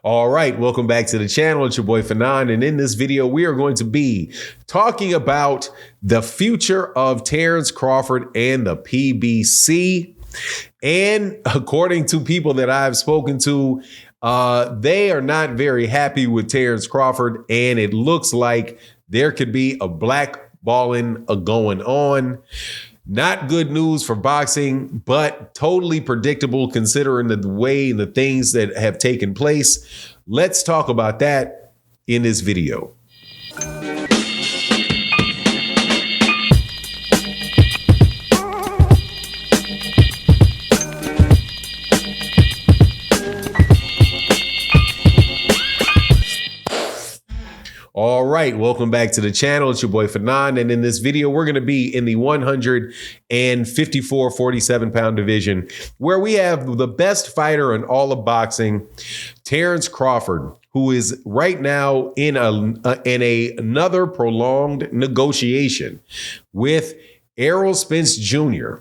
All right, welcome back to the channel. It's your boy Fanon, and in this video, we are going to be talking about the future of Terence Crawford and the PBC. And according to people that I've spoken to, they are not very happy with Terence Crawford, and it looks like there could be a blackballing going on. Not good news for boxing, but totally predictable considering the way and the things that have taken place. Let's talk about that in this video. All right, welcome back to the channel. It's your boy Fanon, and in this video, we're going to be in the 154, 47-pound division, where we have the best fighter in all of boxing, Terence Crawford, who is right now in another prolonged negotiation with Errol Spence Jr.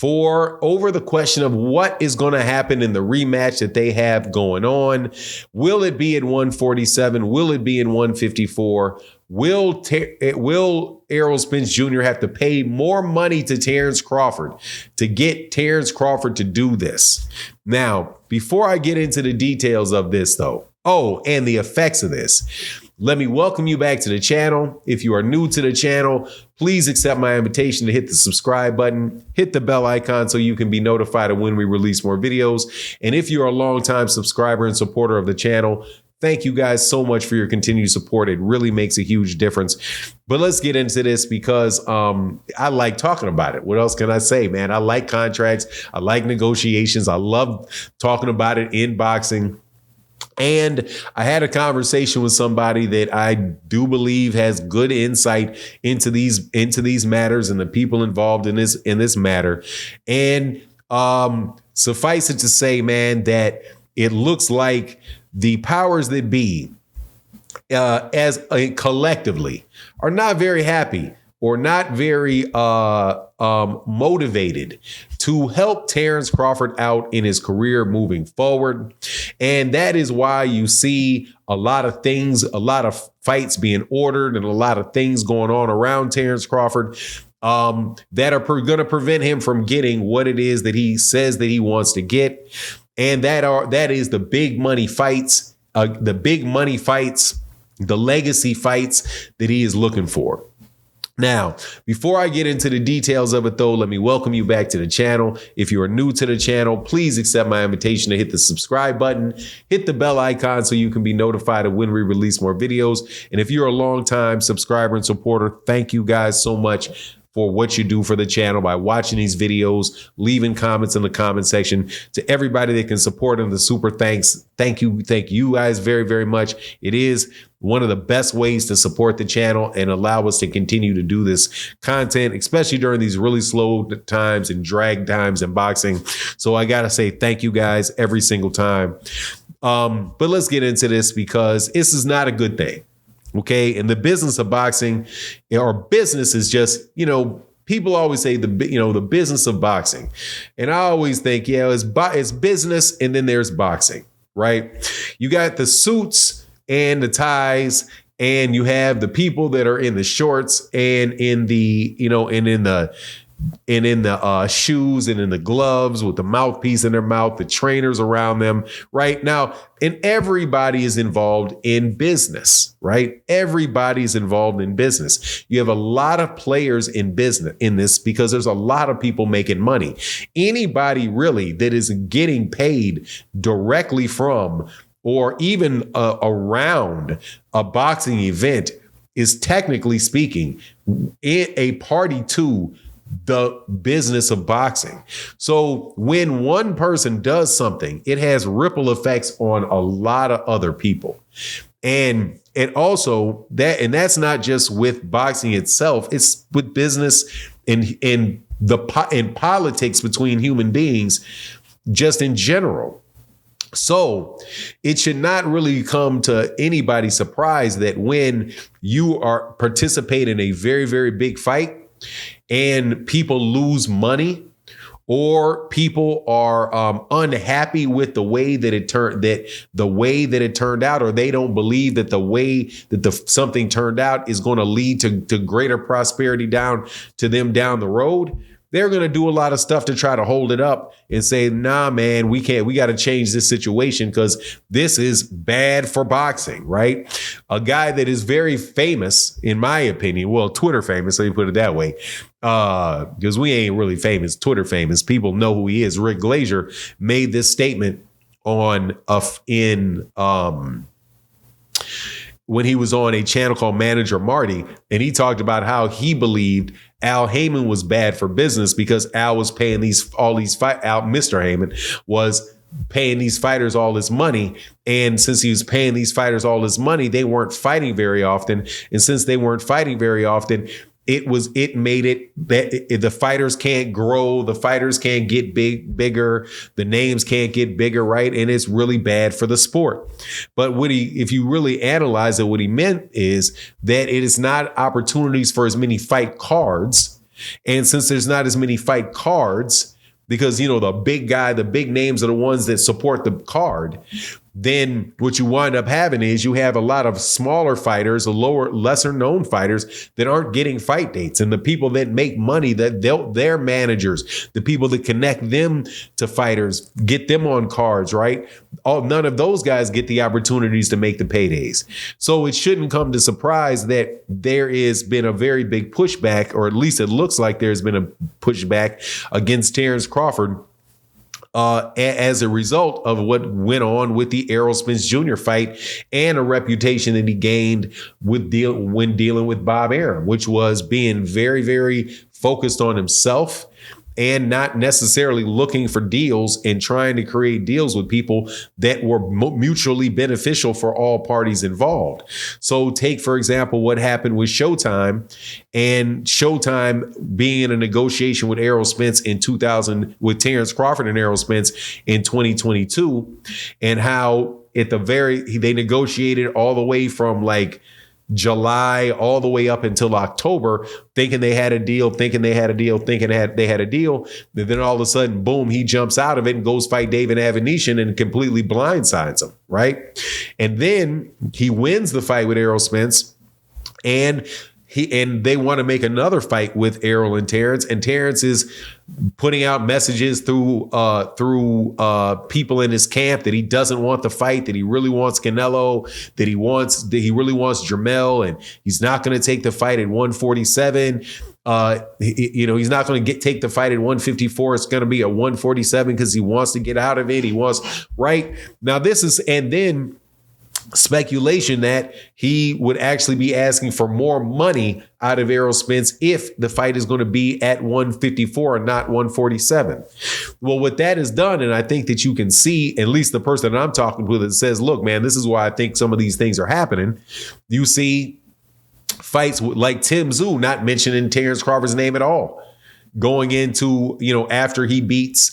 over the question of what is going to happen in the rematch that they have going on. Will it be at 147? Will it be in 154? Will Errol Spence Jr. have to pay more money to Terence Crawford to get Terence Crawford to do this? Now, before I get into the details of this, though, and the effects of this, let me welcome you back to the channel. If you are new to the channel, please accept my invitation to hit the subscribe button, hit the bell icon so you can be notified of when we release more videos. And if you're a longtime subscriber and supporter of the channel, thank you guys so much for your continued support. It really makes a huge difference. But let's get into this because I like talking about it. What else can I say, man? I like contracts. I like negotiations. I love talking about it in boxing. And I had a conversation with somebody that I do believe has good insight into these matters and the people involved in this matter. And suffice it to say, man, that it looks like the powers that be, collectively, are not very happy or not very motivated to help Terence Crawford out in his career moving forward. And that is why you see a lot of things, a lot of fights being ordered and a lot of things going on around Terence Crawford that are going to prevent him from getting what it is that he says that he wants to get. And that is the big money fights, the legacy fights that he is looking for. Now, before I get into the details of it, though, let me welcome you back to the channel. If you are new to the channel, please accept my invitation to hit the subscribe button, hit the bell icon so you can be notified of when we release more videos. And if you're a longtime subscriber and supporter, thank you guys so much for what you do for the channel by watching these videos, leaving comments in the comment section. To everybody that can support them, the super thanks. Thank you guys very, very much. It is one of the best ways to support the channel and allow us to continue to do this content, especially during these really slow times and drag times in boxing. So I gotta say thank you guys every single time. But let's get into this because this is not a good thing. Okay, in the business of boxing, or business is just, people always say the business of boxing, and I always think, it's business, and then there's boxing, right? You got the suits and the ties, and you have the people that are in the shorts and in the shoes and in the gloves with the mouthpiece in their mouth, the trainers around them right now. And everybody is involved in business, right? Everybody's involved in business. You have a lot of players in business in this because there's a lot of people making money. Anybody really that is getting paid directly from or even around a boxing event is, technically speaking, a party to the business of boxing. So when one person does something, it has ripple effects on a lot of other people. And also that's not just with boxing itself, it's with business and in politics between human beings, just in general. So it should not really come to anybody's surprise that when you are participate in a very, very big fight and people lose money or people are unhappy with the way that it turned out, or they don't believe that the way that something turned out is going to lead to greater prosperity down to them down the road, they're going to do a lot of stuff to try to hold it up and say, nah, man, we can't. We got to change this situation because this is bad for boxing, right? A guy that is very famous, in my opinion, well, Twitter famous, let me put it that way, because we ain't really famous, Twitter famous. People know who he is. Rick Glazier made this statement when he was on a channel called Manager Marty, and he talked about how he believed Al Haymon was bad for business because Al was paying Mr. Haymon was paying these fighters all this money. And since he was paying these fighters all this money, they weren't fighting very often. And since they weren't fighting very often, it made it that the fighters can't grow, the fighters can't get bigger, the names can't get bigger, right? And it's really bad for the sport. But if you really analyze it, what he meant is that it is not opportunities for as many fight cards. And since there's not as many fight cards, because, the big guy, the big names are the ones that support the card, then what you wind up having is you have a lot of smaller fighters, lesser known fighters that aren't getting fight dates. And the people that make money, their managers, the people that connect them to fighters, get them on cards, right? None of those guys get the opportunities to make the paydays. So it shouldn't come to surprise that there has been a very big pushback, or at least it looks like there's been a pushback against Terence Crawford as a result of what went on with the Errol Spence Jr. fight and a reputation that he gained when dealing with Bob Arum, which was being very, very focused on himself and not necessarily looking for deals and trying to create deals with people that were mutually beneficial for all parties involved. So take, for example, what happened with Showtime, and Showtime being in a negotiation with Errol Spence with Terence Crawford and Errol Spence in 2022, and how they negotiated all the way from like July all the way up until October, thinking they had a deal, thinking they had a deal. And then all of a sudden, boom, he jumps out of it and goes fight David Avanesyan and completely blindsides him, right? And then he wins the fight with Errol Spence, and they want to make another fight with Errol and Terence is putting out messages through people in his camp that he doesn't want the fight, that he really wants Canelo, that he really wants Jermell, and he's not going to take the fight at 147. He's not going to take the fight at 154. It's going to be at 147 because he wants to get out of it. He wants, right? Now and then speculation that he would actually be asking for more money out of Errol Spence if the fight is going to be at 154 and not 147. Well, what that has done, and I think that you can see, at least the person that I'm talking to that says, look, man, this is why I think some of these things are happening. You see fights like Tim Tszyu not mentioning Terence Crawford's name at all, going into, after he beat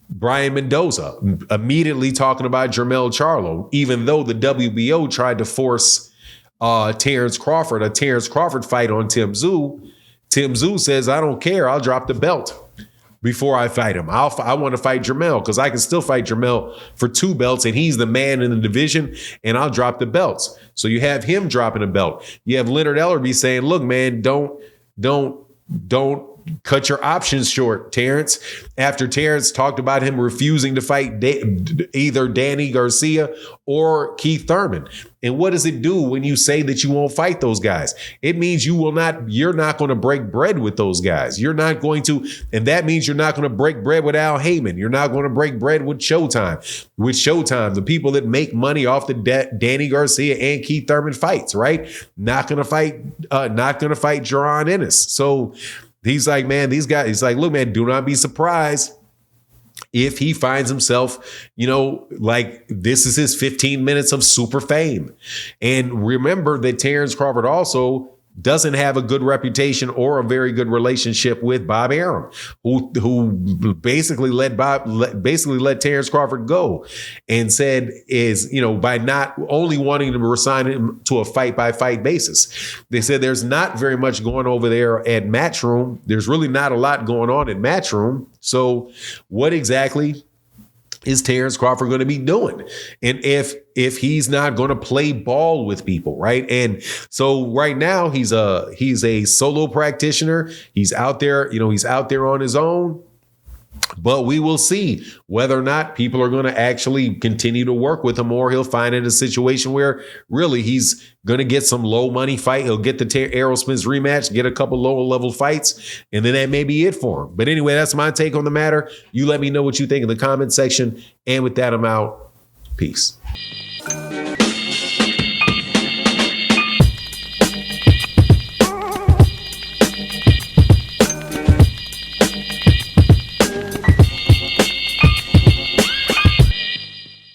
Brian Mendoza, immediately talking about Jermell Charlo, even though the WBO tried to force a Terence Crawford fight on Tim Tszyu. Tim Tszyu says, I don't care. I'll drop the belt before I fight him. I want to fight Jermell because I can still fight Jermell for 2 belts, and he's the man in the division, and I'll drop the belts. So you have him dropping a belt. You have Leonard Ellerby saying, look, man, don't cut your options short, Terence. After Terence talked about him refusing to fight either Danny Garcia or Keith Thurman. And what does it do when you say that you won't fight those guys? It means you're not going to break bread with those guys. You're not going to, and that means you're not going to break bread with Al Haymon. You're not going to break bread with Showtime. With Showtime, the people that make money off the Danny Garcia and Keith Thurman fights, right? Not going to fight Jaron Ennis. So he's like, man, these guys, he's like, look, man, do not be surprised if he finds himself, like this is his 15 minutes of super fame. And remember that Terence Crawford also doesn't have a good reputation or a very good relationship with Bob Arum, who basically let Terence Crawford go, and said is, by not only wanting to resign him to a fight by fight basis. They said there's not very much going over there at Matchroom. There's really not a lot going on at Matchroom. So what exactly is Terence Crawford going to be doing? And if he's not going to play ball with people, right? And so right now he's a solo practitioner. He's out there, he's out there on his own. But we will see whether or not people are going to actually continue to work with him, or he'll find it a situation where really he's going to get some low money fight. He'll get the Errol Spence rematch, get a couple lower level fights, and then that may be it for him. But anyway, that's my take on the matter. You let me know what you think in the comment section. And with that, I'm out. Peace.